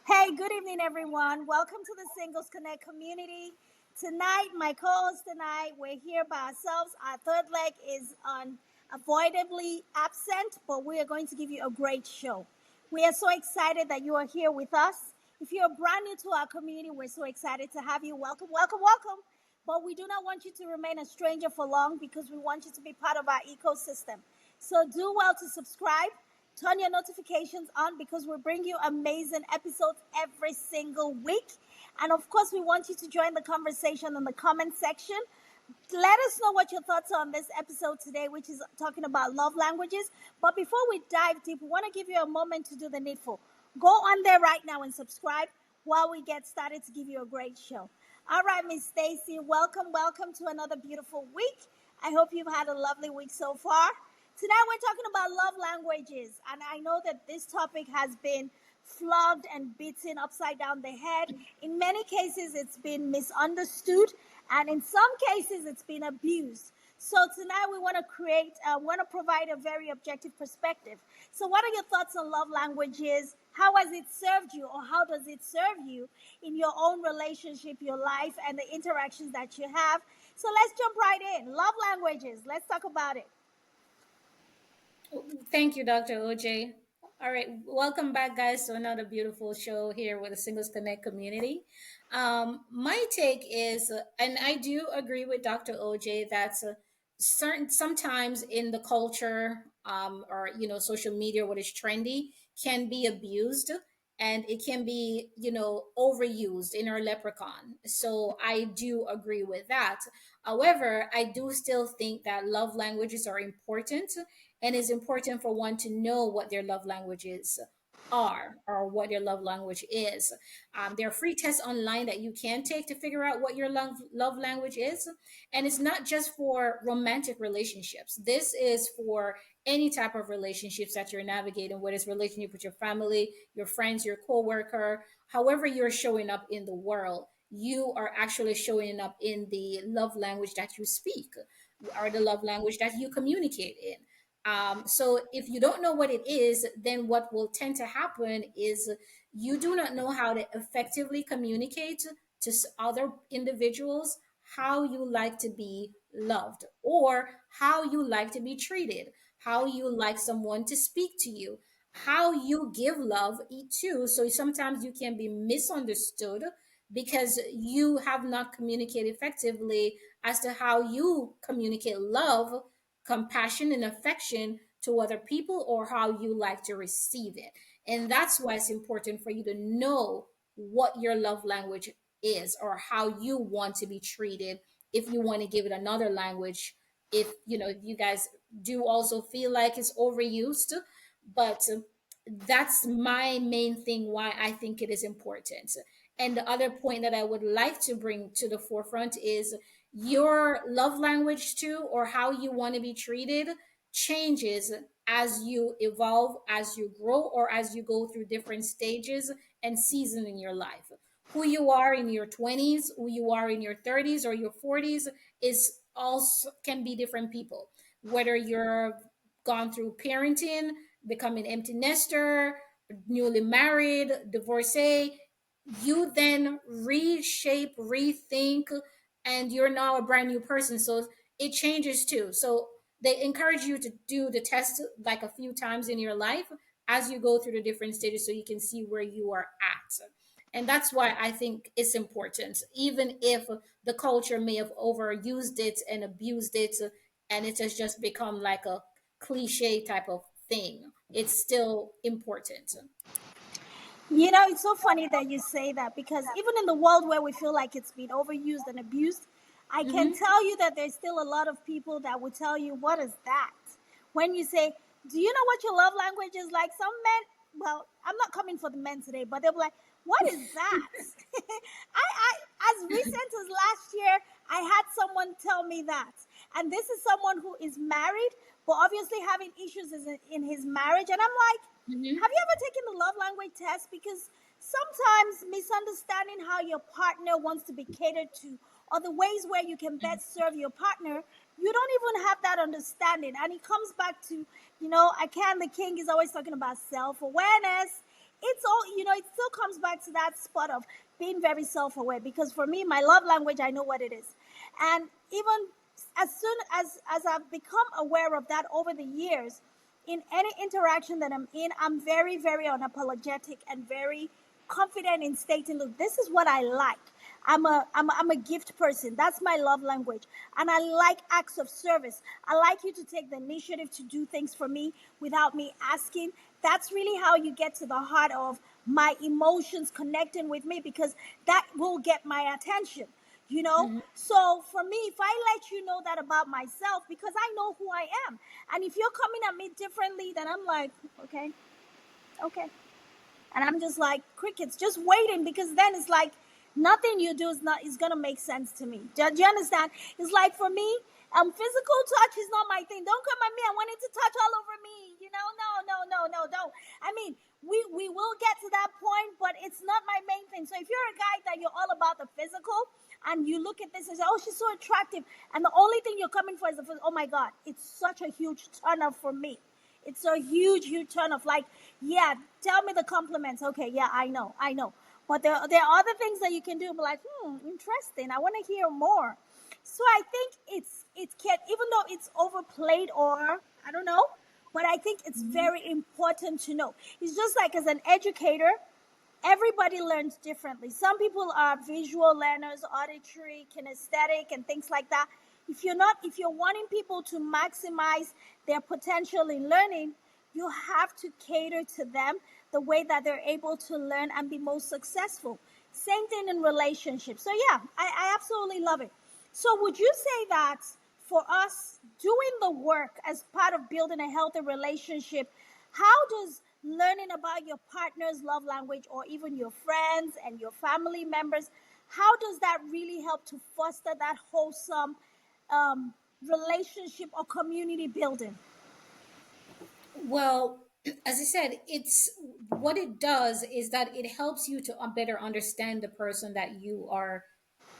Hey, good evening, everyone. Welcome to the Singles Connect community. Tonight, my co-host and I, we're here by ourselves. Our third leg is unavoidably absent, but we are going to give you a great show. We are so excited that you are here with us. If you're brand new to our community, we're so excited to have you. Welcome, welcome, welcome. But we do not want you to remain a stranger for long because we want you to be part of our ecosystem. So do well to subscribe. Turn your notifications on because we bring you amazing episodes every single week. And of course, we want you to join the conversation in the comment section. Let us know what your thoughts are on this episode today, which is talking about love languages. But before we dive deep, we want to give you a moment to do the needful. Go on there right now and subscribe while we get started to give you a great show. All right, Miss Stacy, welcome to another beautiful week. I hope you've had a lovely week so far. Tonight we're talking about love languages, and I know that this topic has been flogged and beaten upside down the head. In many cases, it's been misunderstood, and in some cases, it's been abused. So tonight we want to provide a very objective perspective. So, what are your thoughts on love languages? How has it served you, or how does it serve you in your own relationship, your life, and the interactions that you have? So let's jump right in. Love languages. Let's talk about it. Thank you, Dr. OJ. All right, welcome back, guys, to another beautiful show here with the Singles Connect community. My take is, and I do agree with Dr. OJ, that certain sometimes in the culture or social media, what is trendy can be abused and it can be overused in our leprechaun. So I do agree with that. However, I do still think that love languages are important, and it's important for one to know what their love languages are or what your love language is. There are free tests online that you can take to figure out what your love language is. And it's not just for romantic relationships. This is for any type of relationships that you're navigating, whether it's relationship with your family, your friends, your coworker, however you're showing up in the world, you are actually showing up in the love language that you speak or the love language that you communicate in. So if you don't know what it is, then what will tend to happen is you do not know how to effectively communicate to other individuals how you like to be loved or how you like to be treated, how you like someone to speak to you, how you give love too. So sometimes you can be misunderstood because you have not communicated effectively as to how you communicate love, compassion, and affection to other people, or how you like to receive it. And that's why it's important for you to know what your love language is or how you want to be treated if you want to give it another language. If you guys do also feel like it's overused, but that's my main thing why I think it is important. And the other point that I would like to bring to the forefront is your love language too, or how you want to be treated, changes as you evolve, as you grow, or as you go through different stages and seasons in your life. Who you are in your 20s, who you are in your 30s or your 40s is also can be different people. Whether you're gone through parenting, becoming empty nester, newly married, divorcee, you then reshape, rethink, and you're now a brand new person. So it changes too. So they encourage you to do the test like a few times in your life as you go through the different stages so you can see where you are at. And that's why I think it's important, even if the culture may have overused it and abused it, and it has just become like a cliche type of thing. It's still important. It's so funny that you say that because even in the world where we feel like it's been overused and abused, I can Hmm. tell you that there's still a lot of people that will tell you, what is that? When you say, do you know what your love language is? Like some men, well, I'm not coming for the men today, but they'll be like, what is that? As recent as last year, I had someone tell me that. And this is someone who is married, but obviously having issues in his marriage. And I'm like, have Hmm. you ever taken the love language test? Because sometimes misunderstanding how your partner wants to be catered to or the ways where you can best serve your partner, you don't even have that understanding. And it comes back to, Akan the King is always talking about self awareness. it's all, it still comes back to that spot of being very self-aware, because for me, my love language, I know what it is. And even as soon as I've become aware of that over the years, in any interaction that I'm in, I'm very, very unapologetic and very confident in stating, look, this is what I like. I'm a gift person. That's my love language. And I like acts of service. I like you to take the initiative to do things for me without me asking. That's really how you get to the heart of my emotions connecting with me, because that will get my attention. Mhm. So for me, if I let you know that about myself, because I know who I am, and if you're coming at me differently, then I'm like, okay, okay. And I'm just like crickets, just waiting, because then it's like nothing you do is gonna make sense to me. Do you understand? It's like for me, physical touch is not my thing. Don't come at me. I want it to touch all over me. No, don't. I mean, we will get to that point, but it's not my main thing. So if you're a guy that you're all about the physical, and you look at this and say, oh, she's so attractive, and the only thing you're coming for is the physical, oh my God, it's such a huge turn off for me. It's a huge, huge turn off. Like, yeah, tell me the compliments. Okay, yeah, I know. But there are other things that you can do. But like, interesting. I want to hear more. So I think it can, even though it's overplayed, or I don't know, but I think it's Mhm. very important to know. It's just like as an educator, everybody learns differently. Some people are visual learners, auditory, kinesthetic, and things like that. If you're wanting people to maximize their potential in learning, you have to cater to them the way that they're able to learn and be most successful. Same thing in relationships. So yeah, I absolutely love it. So would you say that for us doing the work as part of building a healthy relationship, how does learning about your partner's love language, or even your friends and your family members, how does that really help to foster that wholesome um, relationship or community building? Well, as I said, it's what it does is that it helps you to better understand the person that you are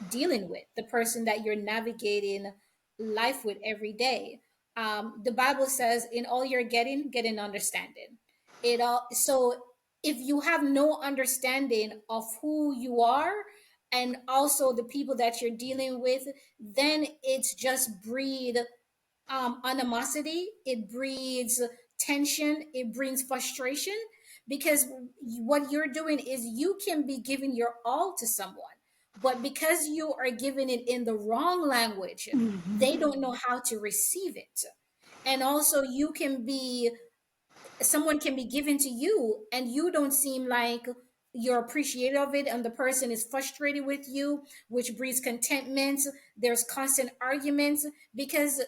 dealing with, the person that you're navigating life with every day. The Bible says, "In all you're getting, get an understanding." It all so if you have no understanding of who you are and also the people that you're dealing with, then it's just breed animosity, it breeds tension, it brings frustration, because what you're doing is you can be giving your all to someone, but because you are giving it in the wrong language, they don't know how to receive it. And also you can be someone can be given to you and you don't seem like you're appreciative of it, and the person is frustrated with you, which breeds contentment. There's constant arguments because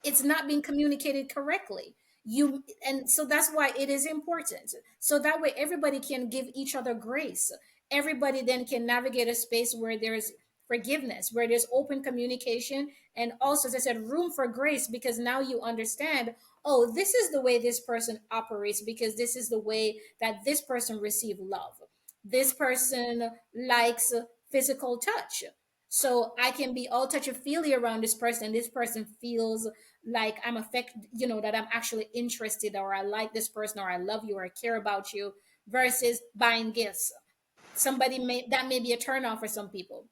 it's not being communicated correctly. You and so that's why it is important, so that way everybody can give each other grace. Everybody then can navigate a space where there's forgiveness, where there's open communication, and also, as I said, room for grace, because now you understand, oh, this is the way this person operates, because this is the way that this person received love. This person likes physical touch, so I can be all touchy feely around this person. This person feels like I'm affected, that I'm actually interested, or I like this person, or I love you, or I care about you, versus buying gifts. Somebody may be a turnoff for some people,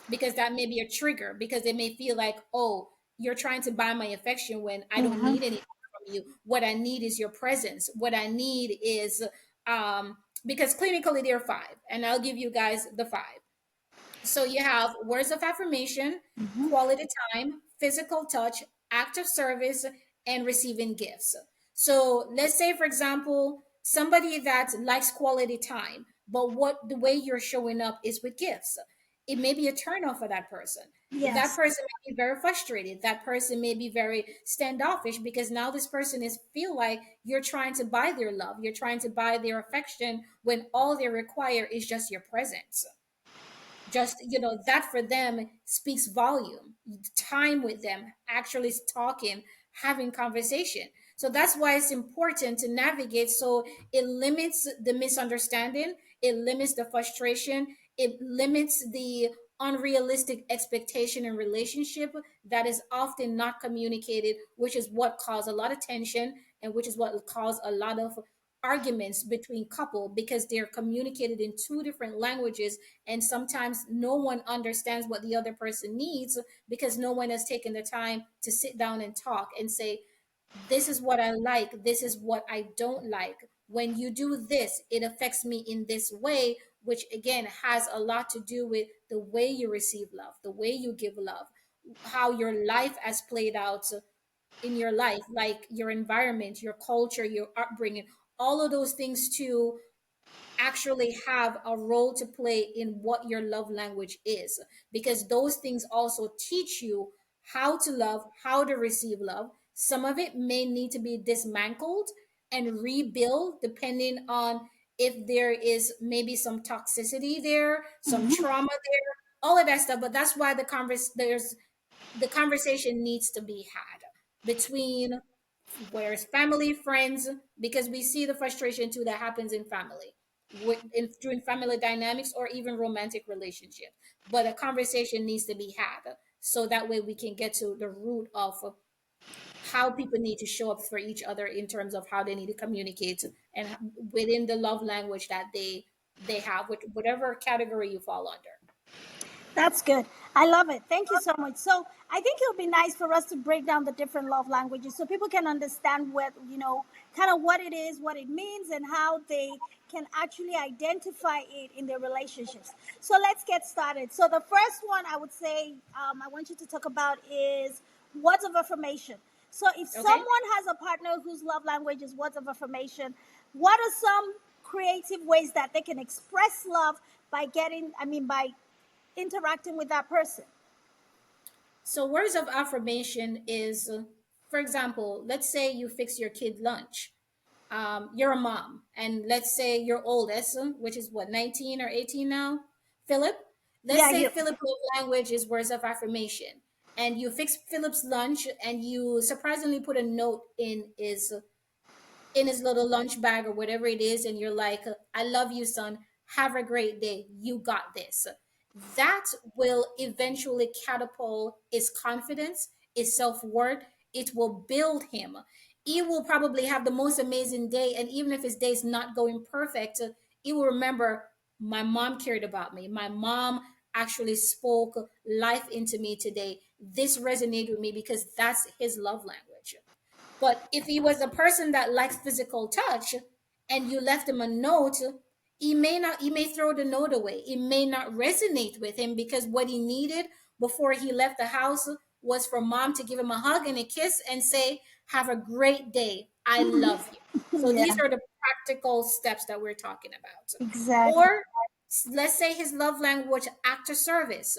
because that may be a trigger, because they may feel like, oh, you're trying to buy my affection when I don't Mm-hmm. need anything from you. What I need is your presence. What I need is because clinically there are five, and I'll give you guys the five. So you have words of affirmation, Mm-hmm. quality time, physical touch, act of service, and receiving gifts. So let's say, for example, somebody that likes quality time, but what the way you're showing up is with gifts. It may be a turn off for that person. That Yes. person may be very frustrated. That person may be very standoffish, because now this person is feel like you're trying to buy their love. You're trying to buy their affection when all they require is just your presence. Just that for them speaks volume. Time with them, actually talking, having conversation. So that's why it's important to navigate, so it limits the misunderstanding, it limits the frustration, it limits the unrealistic expectation in relationship that is often not communicated, which is what cause a lot of tension, and which is what cause a lot of arguments between couple because they're communicated in two different languages, and sometimes no one understands what the other person needs because no one has taken the time to sit down and talk and say, this is what I like, this is what I don't like. When you do this, it affects me in this way, which again has a lot to do with the way you receive love, the way you give love, how your life has played out in your life, like your environment, your culture, your upbringing, all of those things too actually have a role to play in what your love language is, because those things also teach you how to love, how to receive love. Some of it may need to be dismantled and rebuild depending on if there is maybe some toxicity there, some trauma there, all of that stuff. But that's why the conversation needs to be had between, whether it's family, friends, because we see the frustration too that happens in family, during family dynamics or even romantic relationships. But a conversation needs to be had so that way we can get to the root of how people need to show up for each other in terms of how they need to communicate and within the love language that they have, with whatever category you fall under. That's good. I love it. Thank you so much. So I think it would be nice for us to break down the different love languages so people can understand what, kind of what it is, what it means, and how they can actually identify it in their relationships. So let's get started. So the first one I would say I want you to talk about is words of affirmation. So if Okay. someone has a partner whose love language is words of affirmation, what are some creative ways that they can express love by interacting with that person? So words of affirmation is, for example, let's say you fix your kid lunch. You're a mom, and let's say your oldest, which is what, 19 or 18 now, Philip. Let's Yeah, say you. Philip's love language is words of affirmation, and you fix Philip's lunch, and you surprisingly put a note in his little lunch bag or whatever it is, and you're like, I love you, son. Have a great day. You got this. That will eventually catapult his confidence, his self worth. It will build him. He will probably have the most amazing day. And even if his day is not going perfect, he will remember, my mom cared about me. My mom actually spoke life into me today. This resonated with me because that's his love language. But if he was a person that likes physical touch and you left him a note, he may throw the note away. It may not resonate with him because what he needed before he left the house was for mom to give him a hug and a kiss and say, have a great day. I love you. So Yeah, these are the practical steps that we're talking about. exactly. Or let's say his love language, act of service.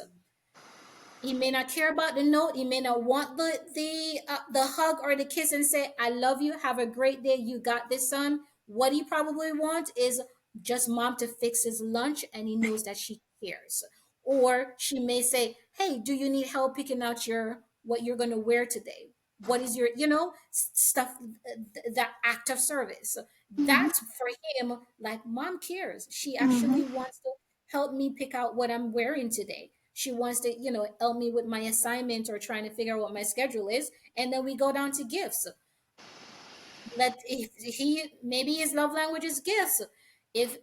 He may not care about the note. He may not want the hug or the kiss and say, "I love you. Have a great day. You got this, son." What he probably wants is just mom to fix his lunch, and he knows that she cares. Or she may say, "Hey, do you need help picking out your what you're going to wear today? What is your, stuff, that act of service." Hmm. That's for him. Like, mom cares. She Hmm. actually wants to help me pick out what I'm wearing today. She wants to, help me with my assignment or trying to figure out what my schedule is. And then we go down to gifts. If he, maybe his love language is gifts. If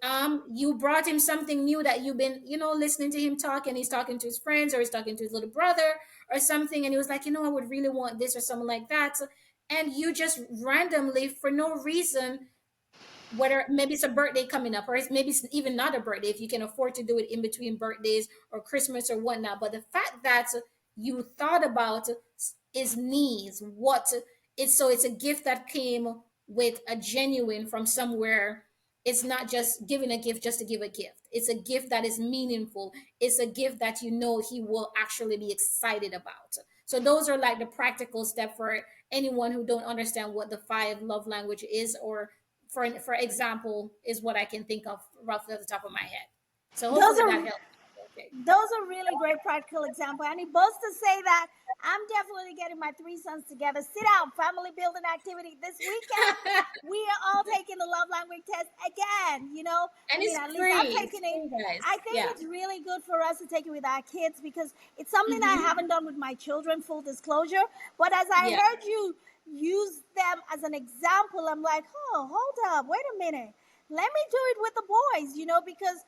you brought him something new that you've been, listening to him talk, and he's talking to his friends or he's talking to his little brother or something, and he was like, I would really want this or something like that. And you just randomly, for no reason, whether maybe it's a birthday coming up, or maybe it's even not a birthday if you can afford to do it in between birthdays or Christmas or whatnot. But the fact that you thought about his needs, it's a gift that came with a genuine from somewhere. It's not just giving a gift just to give a gift. It's a gift that is meaningful. It's a gift that he will actually be excited about. So those are like the practical step for anyone who don't understand what the five love language is, or for example, is what I can think of roughly at the top of my head. So Those hopefully are that helps. Okay. those are really great practical examples. And he boasts to say that I'm definitely getting my three sons together. Sit down, family building activity this weekend. We are all taking the love language test again. And it's At least I'm free. It's taking it. free, guys. I think Yeah. it's really good for us to take it with our kids because it's something I Mm-hmm. haven't done with my children, full disclosure. But as I Yeah. heard you use them as an example. I'm like, oh, hold up, wait a minute. Let me do it with the boys, because,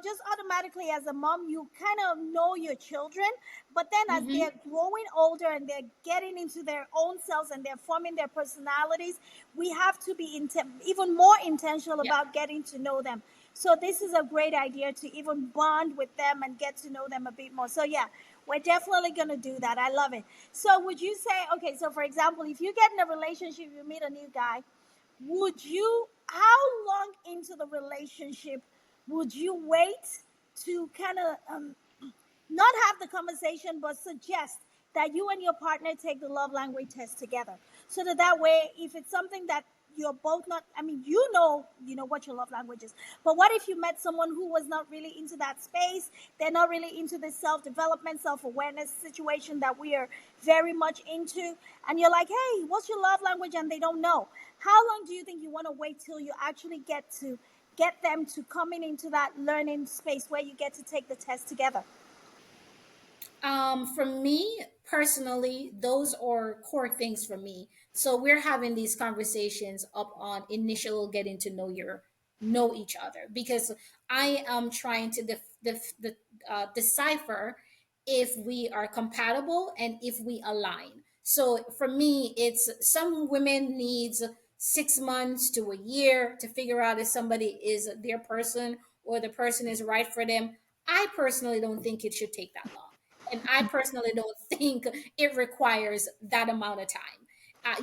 just automatically as a mom, you kind of know your children. But then as Mm-hmm. they're growing older and they're getting into their own selves and they're forming their personalities, we have to be even more intentional Yeah. about getting to know them. So this is a great idea to even bond with them and get to know them a bit more. So yeah, we're definitely going to do that. I love it. So would you say, okay, so for example, if you get in a relationship, you meet a new guy, how long into the relationship would you wait to kind of not have the conversation, but suggest that you and your partner take the love language test together, so that way, if it's something that you're both not, I mean, you know what your love language is. But what if you met someone who was not really into that space? They're not really into this self-development, self-awareness situation that we are very much into, and you're like, hey, what's your love language? And they don't know. How long do you think you want to wait till you actually get them to coming into that learning space where you get to take the test together? For me personally, those are core things for me. So we're having these conversations up on initial getting to know each other, because I am trying to decipher if we are compatible and if we align. So for me, it's some women needs 6 months to a year to figure out if somebody is their person or the person is right for them. I personally don't think it should take that long. And I personally don't think it requires that amount of time.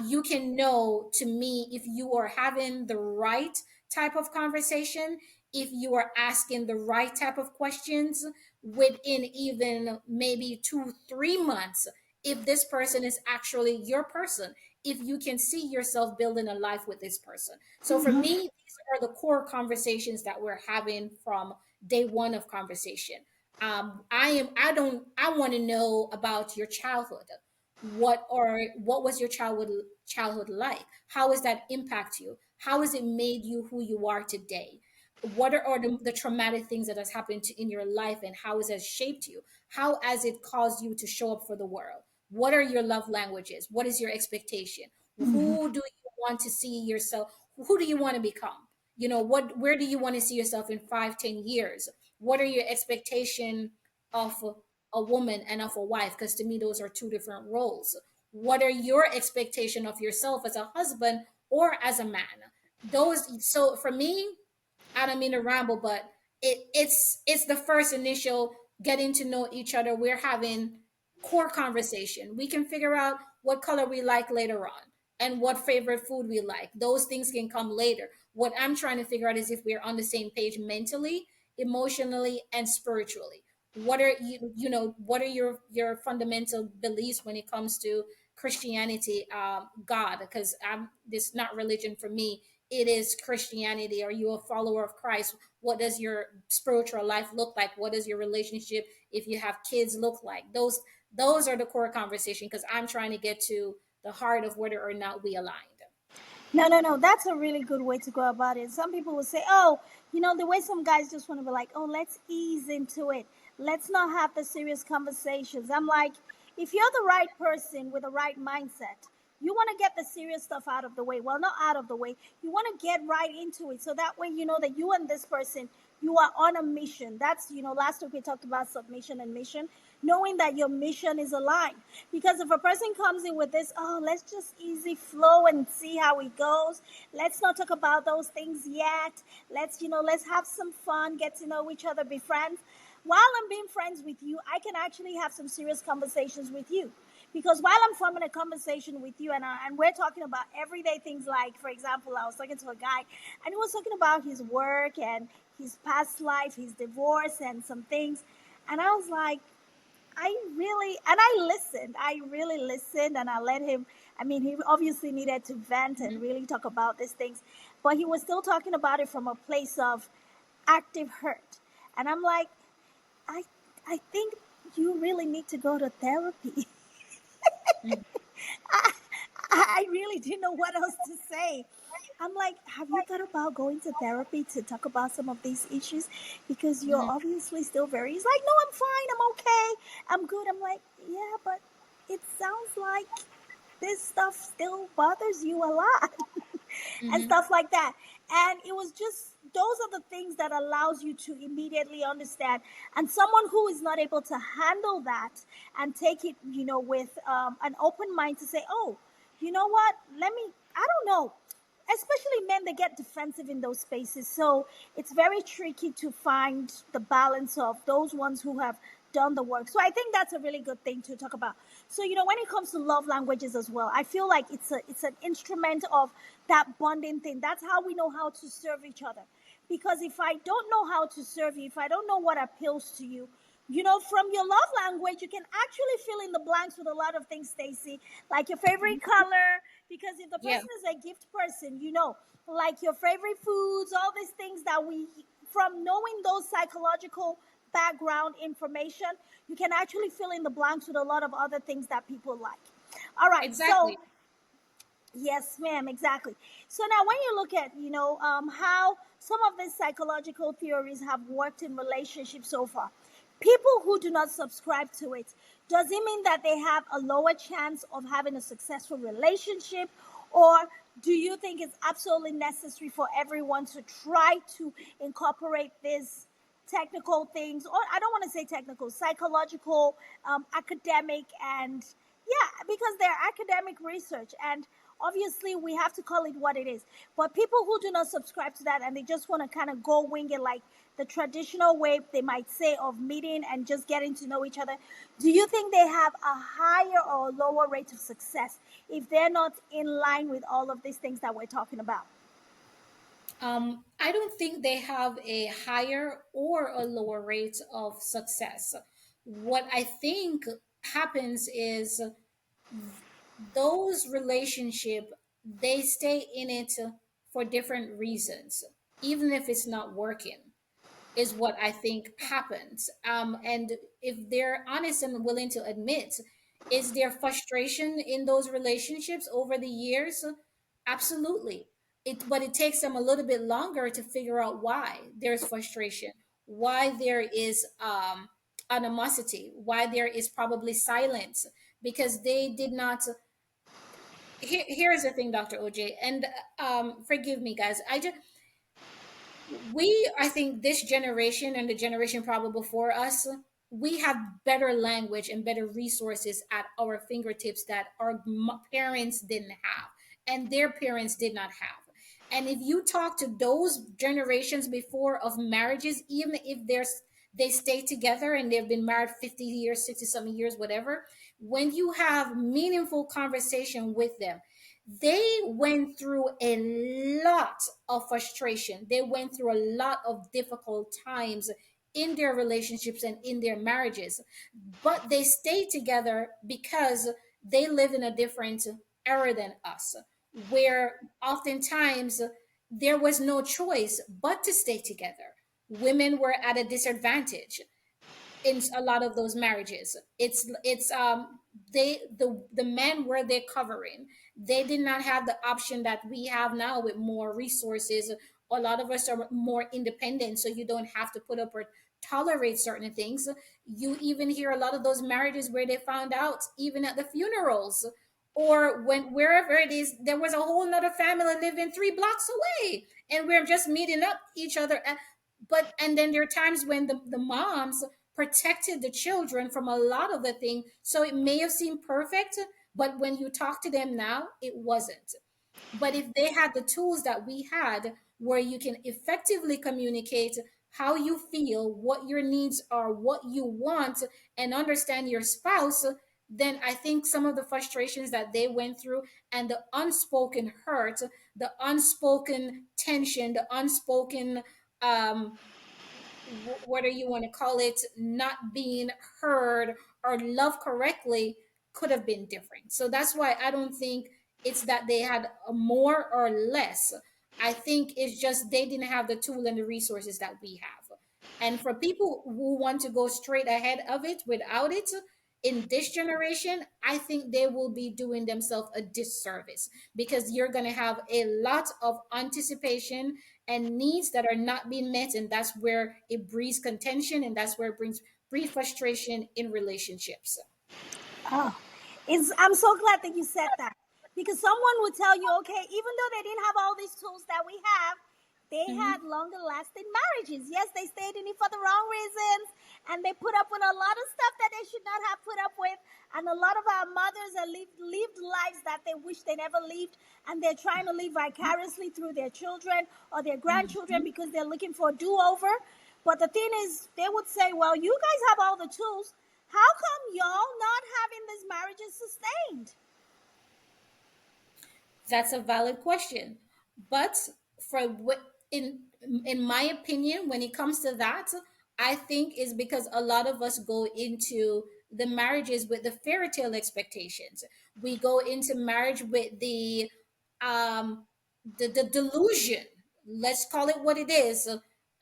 You can know, to me, if you are having the right type of conversation, if you are asking the right type of questions within even maybe 2, 3 months, if this person is actually your person, if you can see yourself building a life with this person. So for me, these are the core conversations that we're having from day one of conversation. I want to know about your childhood. What was your childhood like? How has that impact you? How has it made you who you are today? What are the traumatic things that has happened in your life, and how has it shaped you? How has it caused you to show up for the world? What are your love languages? What is your expectation? Who do you want to see yourself? Who do you want to become? Where do you want to see yourself in 5, 10 years? What are your expectation of a woman and of a wife? Because to me, those are two different roles. What are your expectation of yourself as a husband or as a man? So for me, I don't mean to ramble, but it's the first initial getting to know each other. We're having core conversation. We can figure out what color we like later on and what favorite food we like. Those things can come later. What I'm trying to figure out is if we're on the same page mentally, emotionally, and spiritually. What are your fundamental beliefs when it comes to Christianity, God? Because this not religion for me, it is Christianity. Are you a follower of Christ? What does your spiritual life look like? What does your relationship, if you have kids, look like? Those are the core conversation, because I'm trying to get to the heart of whether or not we aligned. No, no, no. That's a really good way to go about it. Some people will say, oh, the way some guys just want to be like, oh, let's ease into it. Let's not have the serious conversations. I'm like, if you're the right person with the right mindset, you want to get the serious stuff out of the way. Well, not out of the way. You want to get right into it. So that way, you know that you and this person, you are on a mission. That's, last week we talked about submission and mission, knowing that your mission is aligned. Because if a person comes in with this, oh, let's just easy flow and see how it goes. Let's not talk about those things yet. Let's have some fun, get to know each other, be friends. While I'm being friends with you, I can actually have some serious conversations with you. Because while I'm forming a conversation with you, and we're talking about everyday things, like, for example, I was talking to a guy and he was talking about his work and his past life, his divorce, and some things. And I was like, I really listened, and I let him. I mean, he obviously needed to vent and Mhm. really talk about these things, but he was still talking about it from a place of active hurt. And I'm like, I, I think you really need to go to therapy. Mhm. I, I really didn't know what else to say. I'm like, have you thought about going to therapy to talk about some of these issues? Because you're Mhm. obviously still very. He's like, no, I'm fine. I'm okay. I'm good. I'm like, yeah, but it sounds like this stuff still bothers you a lot. And Mm-hmm. stuff like that. And it was just, those are the things that allows you to immediately understand. And someone who is not able to handle that and take it, with an open mind to say, oh, you know what, let me, I don't know, especially men, they get defensive in those spaces. So it's very tricky to find the balance of those ones who have done the work. So I think that's a really good thing to talk about. So when it comes to love languages as well, I feel like it's an instrument of that bonding thing. That's how we know how to serve each other. Because if I don't know how to serve you, if I don't know what appeals to you, from your love language, you can actually fill in the blanks with a lot of things, Stacy, like your favorite color. Because if the Yeah, person is a gift person, like your favorite foods, all these things that from knowing those psychological background information, you can actually fill in the blanks with a lot of other things that people like. All right, so exactly. yes, ma'am, exactly. So now, when you look at, how some of these psychological theories have worked in relationships so far, people who do not subscribe to it, does it mean that they have a lower chance of having a successful relationship? Or do you think it's absolutely necessary for everyone to try to incorporate this technical things, or I don't want to say technical, psychological, academic, and yeah, because they're academic research, and obviously we have to call it what it is. But people who do not subscribe to that and they just want to kind of go wing it like the traditional way, they might say, of meeting and just getting to know each other, do you think they have a higher or lower rate of success if they're not in line with all of these things that we're talking about? I don't think they have a higher or a lower rate of success. What I think happens is those relationship, they stay in it for different reasons, even if it's not working, is what I think happens. And if they're honest and willing to admit, is there frustration in those relationships over the years? Absolutely. But it takes them a little bit longer to figure out why there's frustration, why there is animosity, why there is probably silence, because they did not. Here's the thing, Dr. OJ, and forgive me, guys. I think this generation and the generation probably before us, we have better language and better resources at our fingertips that our parents didn't have and their parents did not have. And if you talk to those generations before of marriages, even if they stay together and they've been married 50 years, 60 something years, whatever, when you have meaningful conversation with them, they went through a lot of frustration. They went through a lot of difficult times in their relationships and in their marriages. But they stayed together because they lived in a different era than us, where oftentimes there was no choice but to stay together. Women were at a disadvantage in a lot of those marriages. It's the men were there covering. They did not have the option that we have now with more resources. A lot of us are more independent, so you don't have to put up or tolerate certain things. You even hear a lot of those marriages where they found out even at the funerals, or when wherever it is, there was a whole nother family living 3 blocks away and we're just meeting up each other. But and then there are times when the moms protected the children from a lot of the thing, so it may have seemed perfect, but when you talk to them now, it wasn't. But if they had the tools that we had, where you can effectively communicate how you feel, what your needs are, what you want, and understand your spouse, then I think some of the frustrations that they went through and the unspoken hurt, the unspoken tension, the unspoken um, whether you want to call it not being heard or loved correctly, could have been different. So that's why I don't think it's that they had a more or less. I think it's just they didn't have the tool and the resources that we have. And for people who want to go straight ahead of it without it, in this generation, I think they will be doing themselves a disservice, because you're going to have a lot of anticipation and needs that are not being met, and that's where it breeds contention, and that's where it breeds frustration in relationships. Oh, I'm so glad that you said that because someone would tell you, okay, even though they didn't have all these tools that we have, they had Mhm. longer lasting marriages. Yes, they stayed in it for the wrong reasons and they put up with a lot of stuff that they should not have put up with. And a lot of our mothers have lived lives that they wish they never lived, and they're trying to live vicariously through their children or their grandchildren Mhm. because they're looking for a do over. But the thing is, they would say, well, you guys have all the tools. How come y'all not having these marriages sustained? That's a valid question. But for what in my opinion, when it comes to that, I think is because a lot of us go into the marriages with the fairy tale expectations. We go into marriage with um the delusion. Let's call it what it is.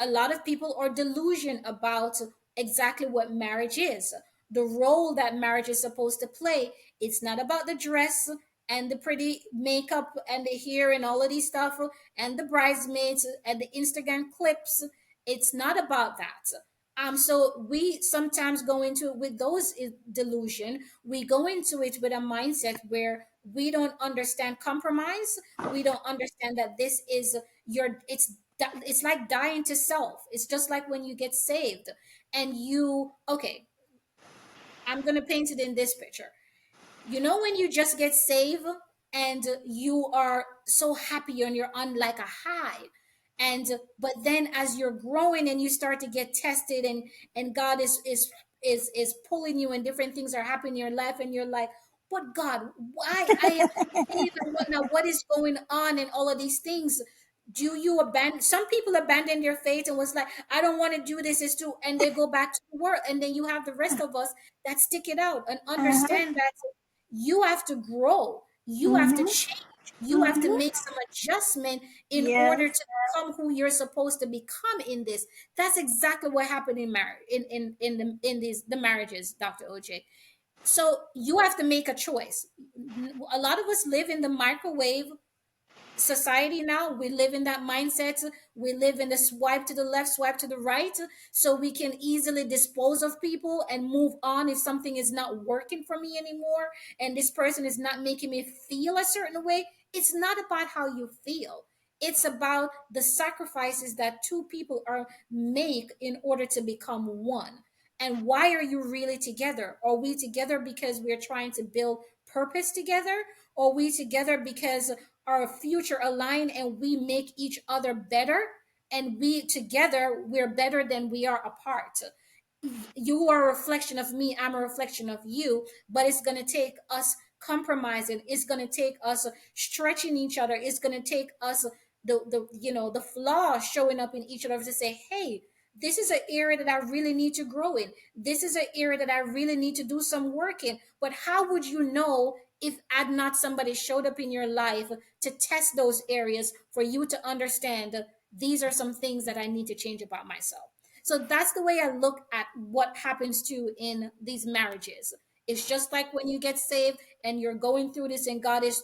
A lot of people are delusion about exactly what marriage is, the role that marriage is supposed to play. It's not about the dress and the pretty makeup and the hair and all of these stuff and the bridesmaids and the Instagram clips. It's not about that. So we sometimes go into it with those delusion. We go into it with a mindset where we don't understand compromise. We don't understand that this is your. It's like dying to self. It's just like when you get saved, and you okay. I'm gonna paint it in this picture. You know when you just get saved and you are so happy and you're on like a high, and but then as you're growing and you start to get tested, and God is pulling you and different things are happening in your life, and you're like, but God, why I am saved and whatnot, what is going on and all of these things. Do you abandon? Some people abandon their faith and was like, I don't want to do this, is too, and they go back to the world. And then you have the rest of us that stick it out and Uh-huh. understand that you have to grow, you have to Mm-hmm. change, you have to Mm-hmm. make some adjustment in order Yes. to become who you're supposed to become in this. That's exactly what happened in marriage, in these the marriages, Dr. OJ. So you have to make a choice. A lot of us live in the microwave society now. We live in that mindset. We live in the swipe to the left, swipe to the right, so we can easily dispose of people and move on if something is not working for me anymore and this person is not making me feel a certain way. It's not about how you feel. It's about the sacrifices that two people are make in order to become one. And why are you really together? Are we together because we're trying to build purpose together? Or are we together because our future align and we make each other better, and we together we're better than we are apart? You are a reflection of me, I'm a reflection of you, but it's going to take us compromising, it's going to take us stretching each other, it's going to take us the flaws showing up in each other to say, hey, this is an area that I really need to grow in, this is an area that I really need to do some work in. But how would you know if had not somebody showed up in your life to test those areas for you to understand these are some things that I need to change about myself? So that's the way I look at what happens to in these marriages. It's just like when you get saved and you're going through this and God is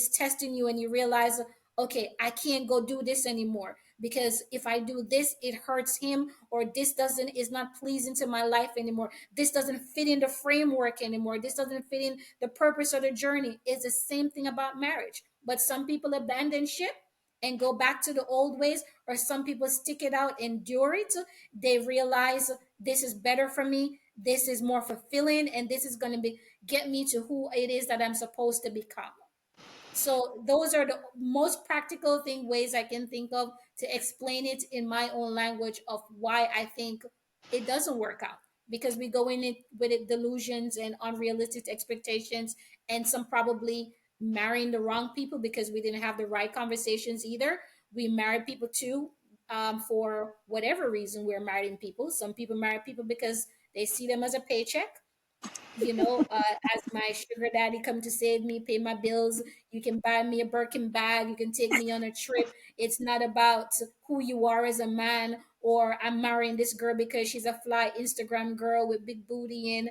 testing you and you realize, okay, I can't go do this anymore because if I do this, it hurts him, or this doesn't is not pleasing to my life anymore. This doesn't fit in the framework anymore. This doesn't fit in the purpose of the journey. It's the same thing about marriage. But some people abandon ship and go back to the old ways, or some people stick it out, endure it. They realize this is better for me, this is more fulfilling, and this is going to be get me to who it is that I'm supposed to become. So those are the most practical thing ways I can think of to explain it in my own language of why I think it doesn't work out, because we go in it with it delusions and unrealistic expectations, and some probably marrying the wrong people because we didn't have the right conversations either. We married people too, for whatever reason we're marrying people. Some people marry people because they see them as a paycheck, as my sugar daddy come to save me, pay my bills. You can buy me a Birkin bag, you can take me on a trip. It's not about who you are as a man, or I'm marrying this girl because she's a fly Instagram girl with big booty, and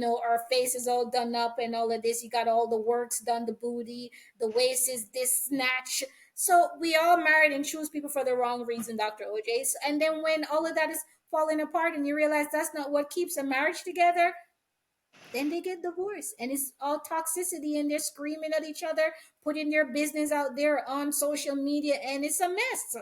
our face is all done up and all of this. You got all the works done, the booty, the waist is this snatch. So we all married and choose people for the wrong reason, Dr. OJ. And then when all of that is falling apart and you realize that's not what keeps a marriage together, then they get divorced, and it's all toxicity, and they're screaming at each other, putting their business out there on social media, and it's a mess.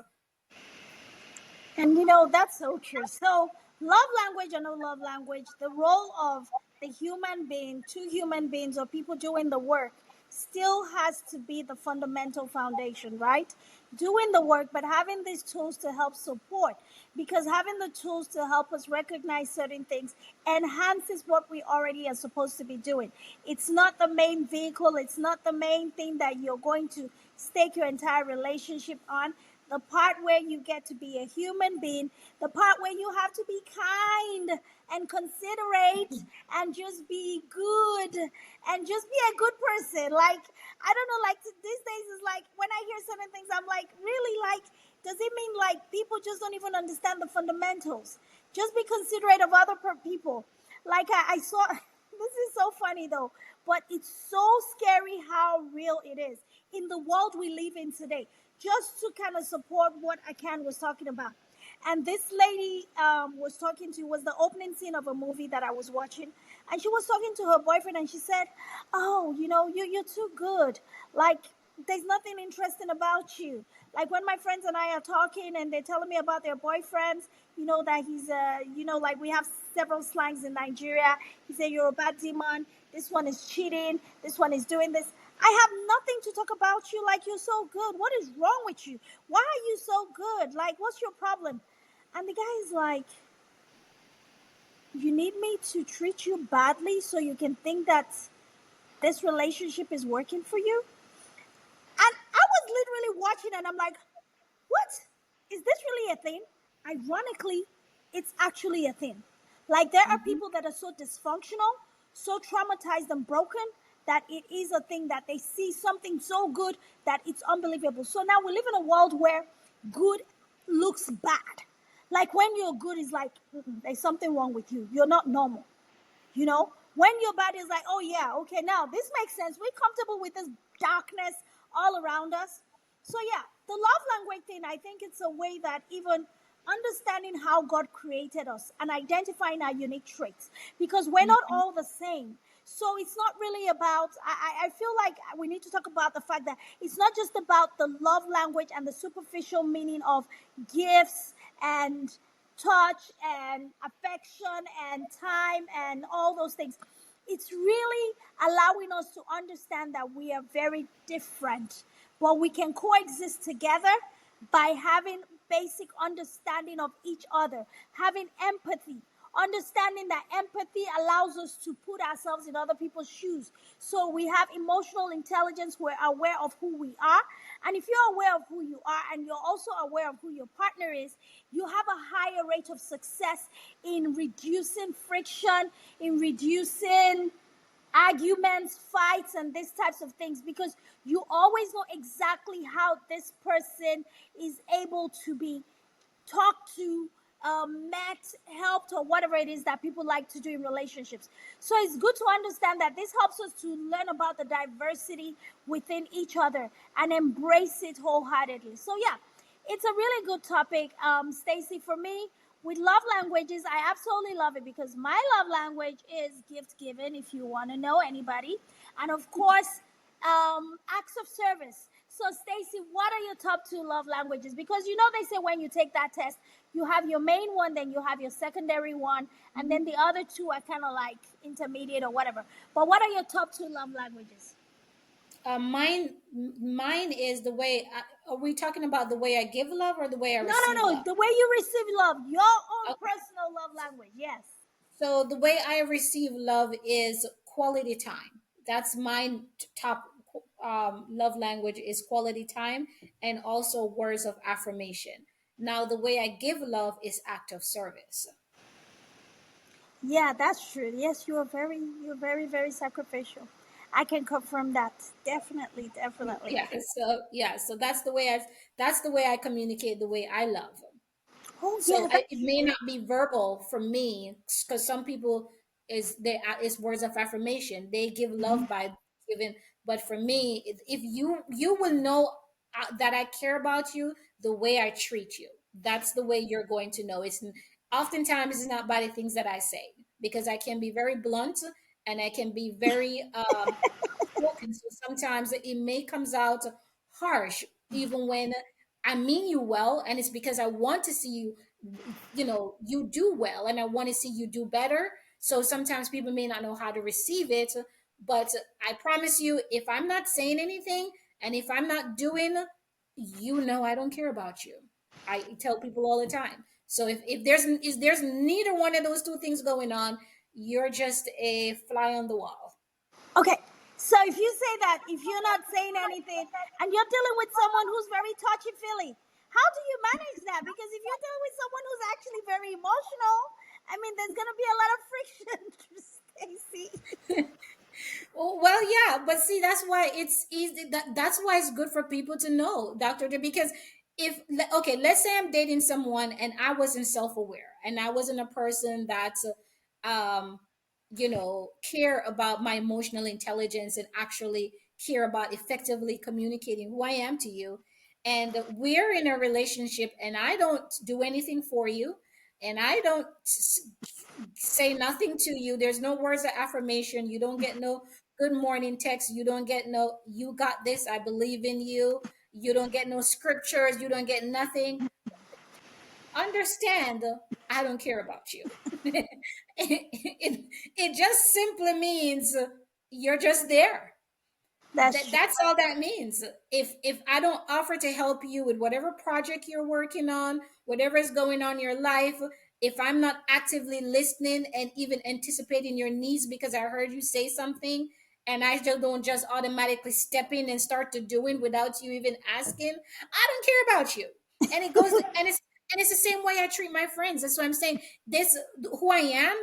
And that's so true. So, love language or no love language, the role of the human being, two human beings or people doing the work, still has to be the fundamental foundation, right? Doing the work, but having these tools to help support, because having the tools to help us recognize certain things enhances what we already are supposed to be doing. It's not the main vehicle, it's not the main thing that you're going to stake your entire relationship on. The part where you get to be a human being, the part where you have to be kind and considerate and just be good and just be a good person. Like, I don't know, like these days is like when I hear certain things, I'm like, really? Like, does it mean like people just don't even understand the fundamentals? Just be considerate of other people. Like, I saw, this is so funny though, but it's so scary how real it is in the world we live in today, just to kind of support what Akan was talking about. And this lady was talking to, was the opening scene of a movie that I was watching. And she was talking to her boyfriend and she said, "Oh, you're too good. Like, there's nothing interesting about you. Like, when my friends and I are talking and they're telling me about their boyfriends, that he's, like we have several slangs in Nigeria. He said, you're a bad demon. This one is cheating. This one is doing this. I have nothing to talk about you. Like, you're so good. What is wrong with you? Why are you so good? Like, what's your problem?" And the guy is like, "You need me to treat you badly so you can think that this relationship is working for you?" And I was literally watching and I'm like, what? Is this really a thing? Ironically, it's actually a thing. Like, there are Mhm. people that are so dysfunctional, so traumatized and broken that it is a thing that they see something so good that it's unbelievable. So now we live in a world where good looks bad. Like, when you're good, is like, there's something wrong with you. You're not normal. When your body is like, "Oh yeah, okay, now this makes sense. We're comfortable with this darkness all around us." So yeah, the love language thing, I think it's a way that even understanding how God created us and identifying our unique traits, because we're not Mhm. all the same. So it's not really about, I feel like we need to talk about the fact that it's not just about the love language and the superficial meaning of gifts and touch and affection and time and all those things. It's really allowing us to understand that we are very different, but we can coexist together by having basic understanding of each other, having empathy, understanding that empathy allows us to put ourselves in other people's shoes. So we have emotional intelligence, we're aware of who we are. And if you're aware of who you are and you're also aware of who your partner is, you have a higher rate of success in reducing friction, in reducing arguments, fights, and these types of things, because you always know exactly how this person is able to be talked to, met, helped, or whatever it is that people like to do in relationships. So it's good to understand that this helps us to learn about the diversity within each other and embrace it wholeheartedly. So yeah, it's a really good topic, Stacy. For me, with love languages, I absolutely love it because my love language is gift giving. If you want to know anybody, and of course, acts of service. So, Stacy, what are your top two love languages? Because they say when you take that test, you have your main one, then you have your secondary one, and then the other two are kind of like intermediate or whatever. But what are your top two love languages? Mine is the way. Are we talking about the way I give love or the way I No, receive no, no. love? The way you receive love, your own Okay. personal love language. Yes. So the way I receive love is quality time. That's my top love language is quality time, and also words of affirmation. Now the way I give love is act of service. Yeah, that's true. Yes, you're very, very sacrificial. I can confirm that. Definitely, definitely. So that's the way I communicate the way I love. Oh, So yeah, it that's may true. not be verbal for me, because some people is words of affirmation. They give love by giving, but for me, if you will know that I care about you, the way I treat you. That's the way you're going to know. Oftentimes it's not by the things that I say, because I can be very blunt, and I can be very spoken. So sometimes it may comes out harsh, even when I mean you well, and it's because I want to see you, you do well, and I want to see you do better. So sometimes people may not know how to receive it, but I promise you, if I'm not saying anything, and if I'm not doing, I don't care about you. I tell people all the time. So if there's neither one of those two things going on, you're just a fly on the wall. Okay. So if you say that, if you're not saying anything and you're dealing with someone who's very touchy feely, how do you manage that? Because if you're dealing with someone who's actually very emotional, I mean, there's going to be a lot of friction, Stacy. Well, yeah, but see, that's why it's easy. That's why it's good for people to know, Doctor. Because okay, let's say I'm dating someone and I wasn't self-aware and I wasn't a person that, um, care about my emotional intelligence and actually care about effectively communicating who I am to you. And we're in a relationship and I don't do anything for you and I don't say nothing to you. There's no words of affirmation. You don't get no good morning text. You don't get no, you got this. I believe in you. You don't get no scriptures. You don't get nothing. Understand, I don't care about you. It just simply means you're just there. That's true. That's all that means. If I don't offer to help you with whatever project you're working on, whatever is going on in your life, if I'm not actively listening and even anticipating your needs because I heard you say something, and I just don't just automatically step in and start to doing without you even asking, I don't care about you. And it goes and it's the same way I treat my friends. That's what I'm saying. This who I am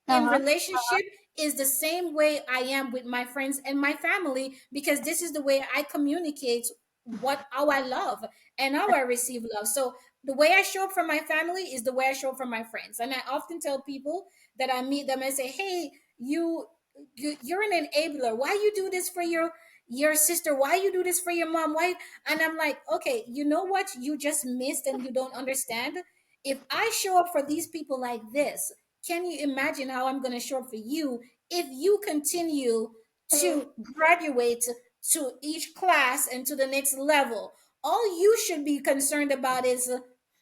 in Uh-huh. relationship is the same way I am with my friends and my family, because this is the way I communicate what how I love and how I receive love. So the way I show up for my family is the way I show up for my friends. And I often tell people that I meet them and say, "Hey, you're an enabler. Why you do this for your sister? Why you do this for your mom? Why?" And I'm like, "Okay, you know what? You just missed and you don't understand. If I show up for these people like this, can you imagine how I'm going to show up for you if you continue to graduate to each class and to the next level? All you should be concerned about is,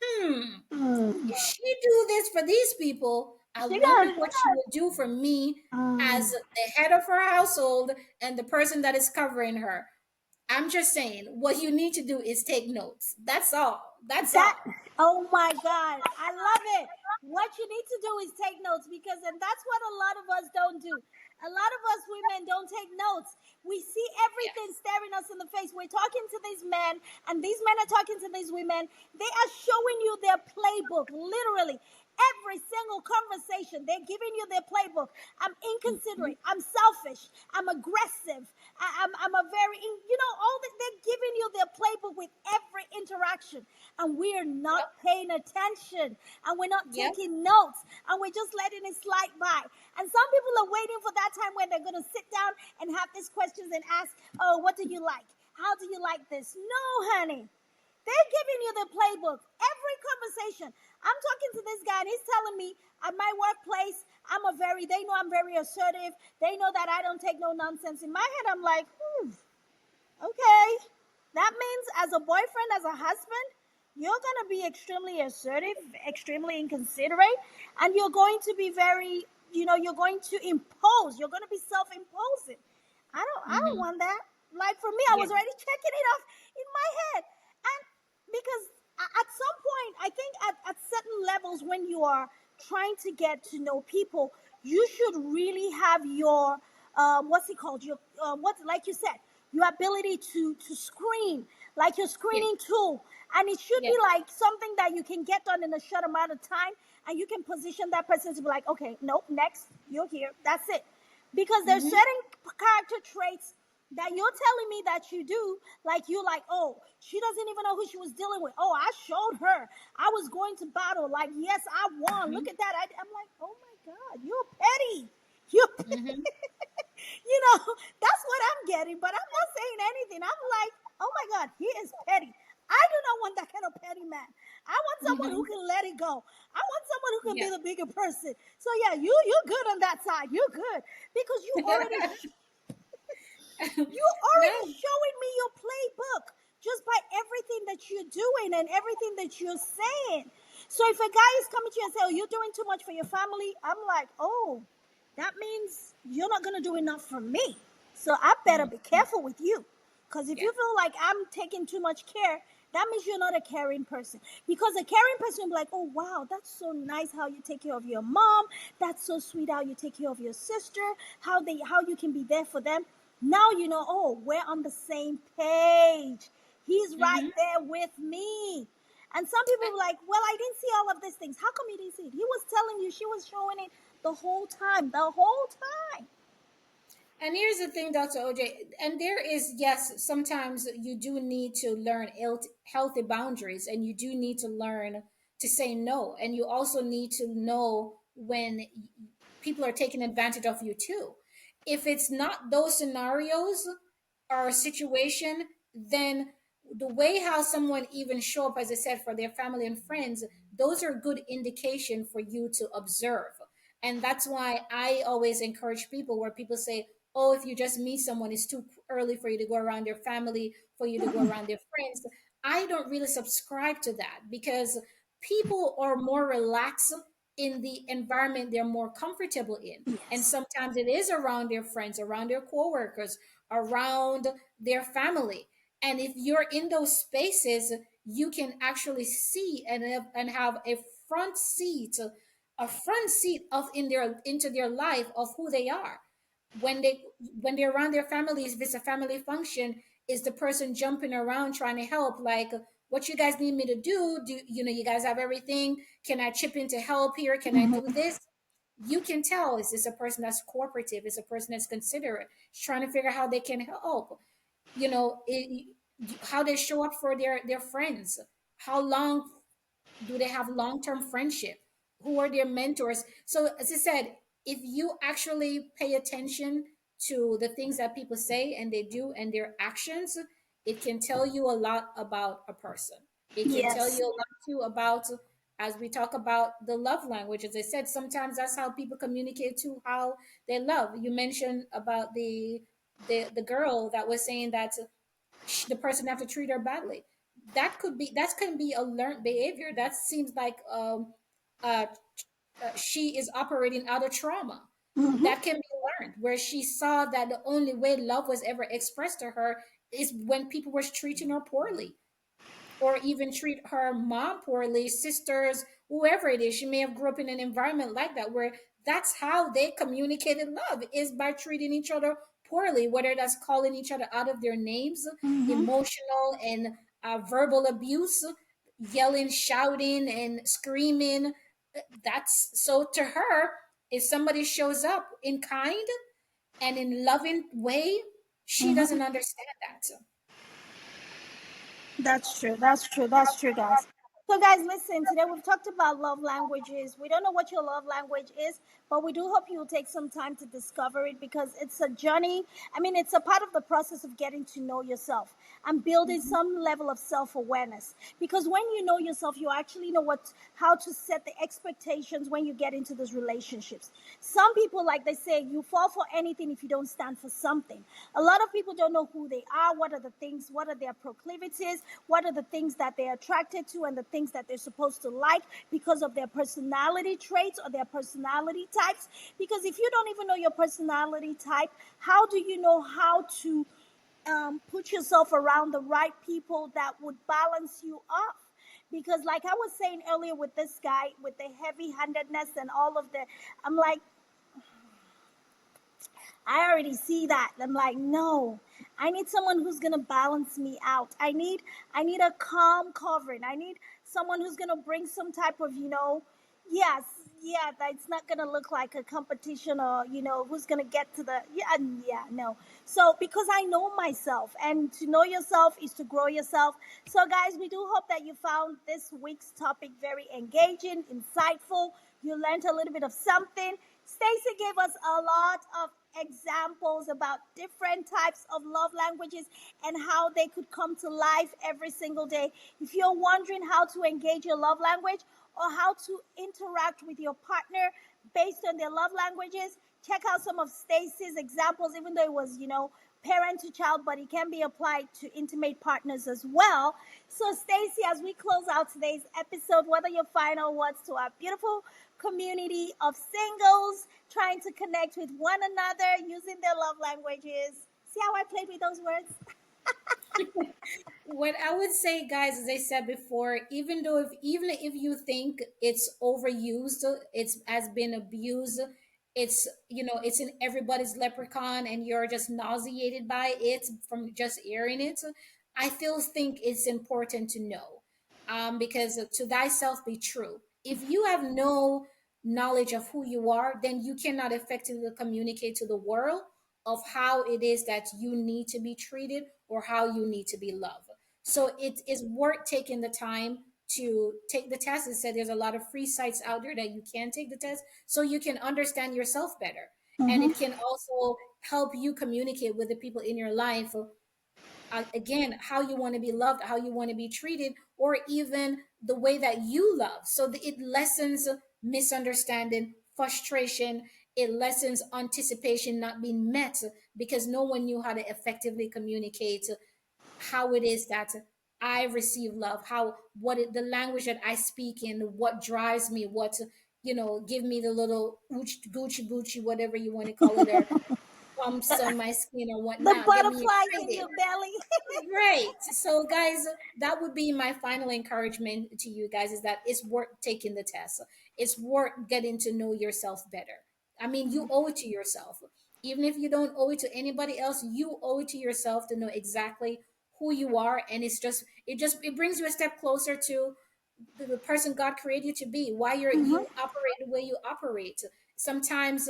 hmm, Mm. if she do this for these people, I She wonder got. what she will do for me as Mm. the head of her household and the person that is covering her." I'm just saying, what you need to do is take notes. That's all. That's That, all. oh my God, I love it. What you need to do is take notes, because, and that's what a lot of us don't do. A lot of us women don't take notes. We see everything Yes. staring us in the face. We're talking to these men, and these men are talking to these women. They are showing you their playbook, literally. Every single conversation, they're giving you their playbook. I'm Mhm. inconsiderate. I'm selfish. I'm aggressive. I'm a very, all that they're giving you their playbook with every interaction. And we're not Yep. paying attention, and we're not Yep. taking notes, and we're just letting it slide by. And some people are waiting for that time when they're going to sit down and have these questions and ask, "Oh, what do you like? How do you like this?" No, honey. They're giving you the playbook. Every conversation. I'm talking to this guy and he's telling me at my workplace, they know I'm very assertive. They know that I don't take no nonsense. In my head, I'm like, okay. That means as a boyfriend, as a husband, you're going to be extremely assertive, extremely inconsiderate, and you're going to be very, you're going to impose. You're going to be self-imposing. I don't Hmm. want that. Like for me, I Yeah. was already checking it off in my head. And because at some point, I think at certain levels, when you are trying to get to know people, you should really have your what's it called? Your what, like you said, your ability to screen, like your Yeah. screening tool, and it should Yeah. be like something that you can get done in a short amount of time, and you can position that person to be like, okay, nope, next, you're here, that's it. Because there's Hmm. certain character traits that you're telling me that you do, like you like, oh, she doesn't even know who she was dealing with. Oh, I showed her. I was going to battle. Like, yes, I won. Look Hmm. at that. I'm like, oh my God, you're petty. You're Hmm. you know, that's what I'm getting, but I'm not saying anything. I'm like, oh my God, he is petty. I do not want that kind of petty man. I want someone who Hmm. can let it go. I want someone who can be Yeah. the bigger person. So yeah, you're good on that side. You're good because you already No. showing me your playbook just by everything that you're doing and everything that you're saying. So if a guy is coming to you and say, "Oh, you're doing too much for your family," I'm like, "Oh, that means you're not gonna do enough for me. So I better Mm, be careful with you, because if yeah. you feel like I'm taking too much care, that means you're not a caring person. Because a caring person will be like, oh wow, that's so nice how you take care of your mom. That's so sweet how you take care of your sister. How you can be there for them. Now you know. Oh, we're on the same page. He's right Mm-hmm. there with me. And some people were like, well, I didn't see all of these things. How come you didn't see it? He was telling you, she was showing it the whole time, the whole time. And here's the thing, Dr. OJ, and there is, yes, sometimes you do need to learn healthy boundaries, and you do need to learn to say no. And you also need to know when people are taking advantage of you too. If it's not those scenarios or a situation, then the way how someone even show up, as I said, for their family and friends, those are good indication for you to observe. And that's why I always encourage people where people say, oh, if you just meet someone, it's too early for you to go around their family, for you to go around their friends. I don't really subscribe to that because people are more relaxed in the environment they're more comfortable in. And Yes. sometimes it is around their friends, around their coworkers, around their family. And if you're in those spaces, you can actually see and have front seat a front seat of in their into their life of who they are when they're around their families. If it's a family function, is the person jumping around trying to help, like, what you guys need me to do, you know, you guys have everything, can I chip in to help here, can I do this? You can tell, is this a person that's cooperative, is a person that's considerate, is trying to figure out how they can help, you know, how they show up for their friends, how long do they have long-term friendship, who are their mentors. So as I said, if you actually pay attention to the things that people say and they do and their actions, it can tell you a lot about a person. It can tell Yes. you a lot too about, as we talk about the love language, as I said, sometimes that's how people communicate to how they love. You mentioned about the girl that was saying that the person have to treat her badly. That can be a learned behavior. That seems like uh, she is operating out of trauma. Mm-hmm. That can be learned, where she saw that the only way love was ever expressed to her is when people were treating her poorly, or even treat her mom poorly, sisters, whoever it is. She may have grew up in an environment like that where that's how they communicated love, is by treating each other poorly, whether that's calling each other out of their names, Mm-hmm. emotional and verbal abuse, yelling, shouting, and screaming. That's so to her. If somebody shows up in kind and in loving way, she Mm-hmm. doesn't understand that. That's true. That's true. That's true, guys. So, guys, listen. Today we've talked about love languages. We don't know what your love language is, but we do hope you will take some time to discover it, because it's a journey. I mean, it's a part of the process of getting to know yourself and building Mhm. some level of self-awareness. Because when you know yourself, you actually know how to set the expectations when you get into those relationships. Some people, like they say, you fall for anything if you don't stand for something. A lot of people don't know who they are, what are the things, what are their proclivities, what are the things that they're attracted to, and the things that they're supposed to like because of their personality traits or their personality types. Because if you don't even know your personality type, how do you know how to put yourself around the right people that would balance you off? Because like I was saying earlier with this guy with the heavy handedness and all of the, I'm like, I already see that. I'm like, no. I need someone who's gonna balance me out. I need a calm covering. I need someone who's gonna bring some type of, yes, yeah, that's not gonna look like a competition, or who's gonna get to the, yeah, yeah, no. So because I know myself, and to know yourself is to grow yourself. So guys, we do hope that you found this week's topic very engaging, insightful. You learned a little bit of something. Stacy gave us a lot of examples about different types of love languages and how they could come to life every single day. If you're wondering how to engage your love language or how to interact with your partner based on their love languages, check out some of Stacy's examples, even though it was, parent to child, but it can be applied to intimate partners as well. So, Stacy, as we close out today's episode, what are your final words to our beautiful community of singles trying to connect with one another using their love languages? See how I played with those words? What I would say, guys, as I said before, even if you think it's overused, it's has been abused, it's in everybody's leprechaun, and you're just nauseated by it from just hearing it. I still think it's important to know, because to thyself be true. If you have no knowledge of who you are, then you cannot effectively communicate to the world of how it is that you need to be treated or how you need to be loved. So it is worth taking the time to take the test. It said there's a lot of free sites out there that you can take the test so you can understand yourself better. And Mm-hmm. it can also help you communicate with the people in your life, again, how you want to be loved, how you want to be treated, or even the way that you love. So it lessens misunderstanding, frustration. It lessens anticipation not being met because no one knew how to effectively communicate how it is that I receive love, how the language that I speak in, what drives me, what give me the little Gucci Gucci, whatever you want to call it, or bumps on my skin or The whatnot, get me butterflies in excited. your belly. Right. So, guys, that would be my final encouragement to you guys, is that it's worth taking the test. It's worth getting to know yourself better. I mean, you owe it to yourself. Even if you don't owe it to anybody else, you owe it to yourself to know exactly who you are. And it brings you a step closer to the person God created you to be, why Mm-hmm. you operate the way you operate. Sometimes,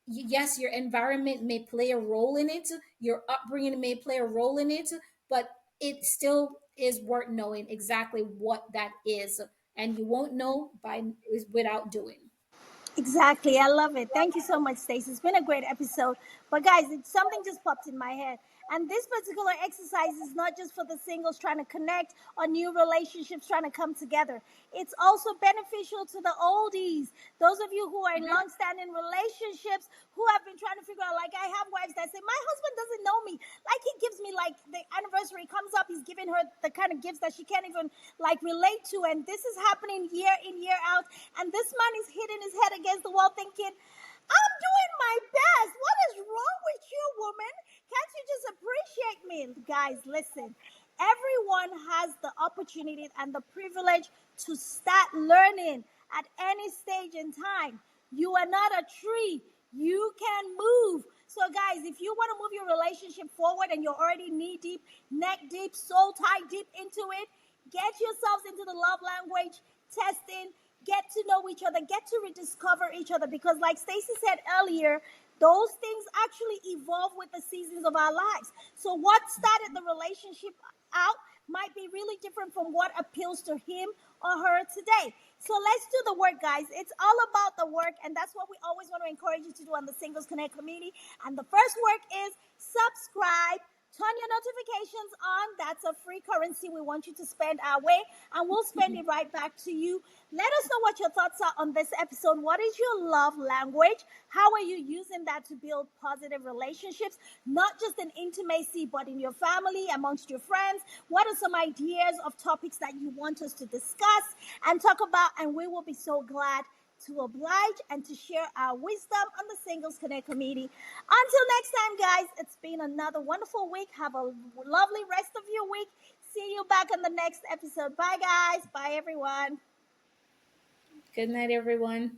yes, your environment may play a role in it, your upbringing may play a role in it, but it still is worth knowing exactly what that is, and you won't know without doing. Exactly. I love it. Thank you so much, Stacey. It's been a great episode. But guys, something just popped in my head. And this particular exercise is not just for the singles trying to connect or new relationships trying to come together. It's also beneficial to the oldies. Those of you who are in Mhm. long-standing relationships who have been trying to figure out, like I have wives that say, my husband doesn't know me. Like he gives me like the anniversary comes up, he's giving her the kind of gifts that she can't even like relate to. And this is happening year in, year out. And this man is hitting his head against the wall thinking, I'm doing my best. What is wrong with you, woman? Can't you just appreciate me? Guys, listen. Everyone has the opportunity and the privilege to start learning at any stage in time. You are not a tree. You can move. So, guys, if you want to move your relationship forward and you're already knee deep, neck deep, soul tie deep into it, get yourselves into the love language testing, get to know each other, get to rediscover each other. Because, like Stacy said earlier, those things actually evolve with the seasons of our lives. So, what started the relationship out might be really different from what appeals to him or her today. So let's do the work, guys. It's all about the work, and that's what we always want to encourage you to do on the Singles Connect community. And the first work is subscribe. Turn your notifications on. That's a free currency we want you to spend our way, and we'll spend it right back to you. Let us know what your thoughts are on this episode. What is your love language? How are you using that to build positive relationships, not just in intimacy, but in your family, amongst your friends? What are some ideas of topics that you want us to discuss and talk about? And we will be so glad to oblige and to share our wisdom on the Singles Connect community. Until next time, guys, it's been another wonderful week. Have a lovely rest of your week. See you back on the next episode. Bye, guys. Bye, everyone. Good night, everyone.